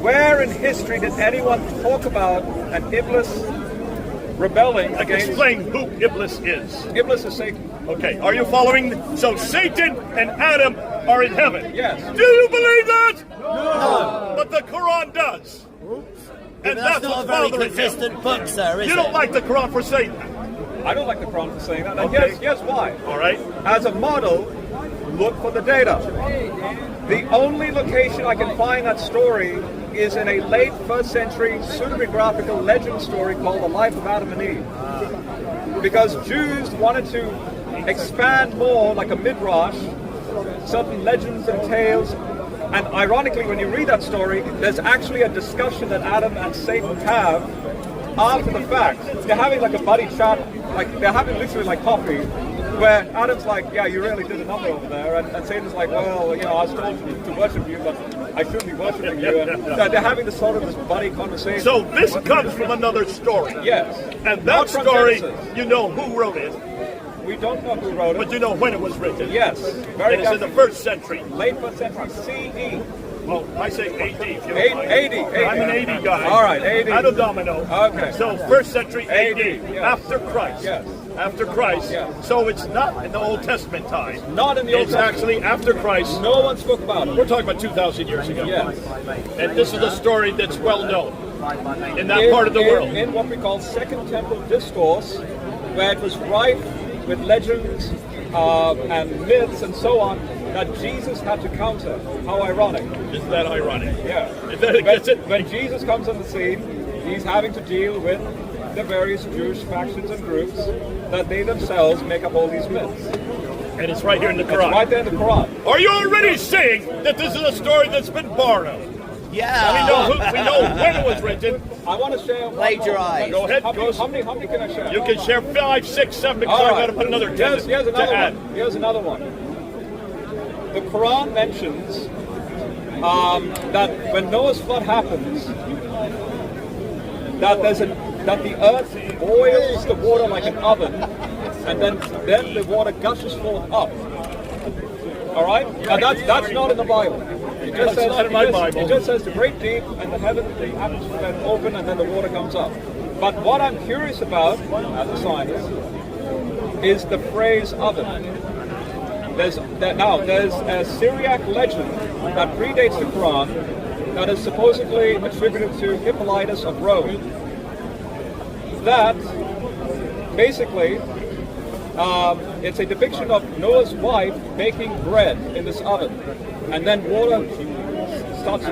Where in history did anyone talk about an Iblis rebelling against... Explain who Iblis is. Iblis is Satan. Okay, are you following? So Satan and Adam are in heaven. Yes. Do you believe that? No. But the Quran does. And That's not what's a very bothering him. consistent book, sir, is You don't it? like the Quran for saying that. I don't like the Quran for saying that. And Okay. here's why. All right. As a model, look for the data. The only location I can find that story is in a late 1st century pseudepigraphical legend story called The Life of Adam and Eve. Because Jews wanted to expand more like a midrash, certain legends and tales. And ironically, when you read that story, there's actually a discussion that Adam and Satan have after the fact. They're having like a buddy chat, like they're having literally like coffee, where Adam's like, yeah, you really did a number over there, and Satan's like, well, you know, I was told to worship you, but I shouldn't be worshiping you. And they're having this sort of this buddy conversation. So this comes from another story. Yes. And Not that from story, Genesis. you know who wrote it, We don't know who wrote but it. you know when it was written. Yes. Very It is in the definitely. 1st century. Late 1st century CE. Well, I say AD. if you don't Eight- mind. 80, I'm an 80 guy. All right, 80. Not a domino. Okay. So 1st century AD, yes. after Christ. Yes. After Christ. Yes. So it's not in the Old Testament time. Not in the Old It's Testament. actually after Christ. No one spoke about it. We're talking about 2,000 years ago. Yes. And this is a story that's well known in that part of the world. In what we call Second Temple discourse, where it was rife with legends and myths and so on that Jesus had to counter. How ironic. Isn't that ironic? Yeah. Is that it gets it? When Jesus comes on the scene, he's having to deal with the various Jewish factions and groups that they themselves make up all these myths. And it's right here in the It's Quran. right there in the Quran. Are you already saying that this is a story that's been borrowed? Yeah. We know when it was written. I want to share one Plagiarized. more. Go ahead, How Ghost. many can I share? You can share 5, 6, 7 because All I've right. got to put another 10 Here's to another add. one. Here's another one. The Quran mentions that when Noah's flood happens, that the earth boils the water like an oven, and then the water gushes forth up. All right? Now that's not in the Bible. It just That's says, not in my Bible. It just says the great deep and the heaven, the atmosphere then open, and then the water comes up. But what I'm curious about, as a scientist, is the phrase oven. There's a Syriac legend that predates the Quran that is supposedly attributed to Hippolytus of Rome. That basically it's a depiction of Noah's wife baking bread in this oven, and then water starts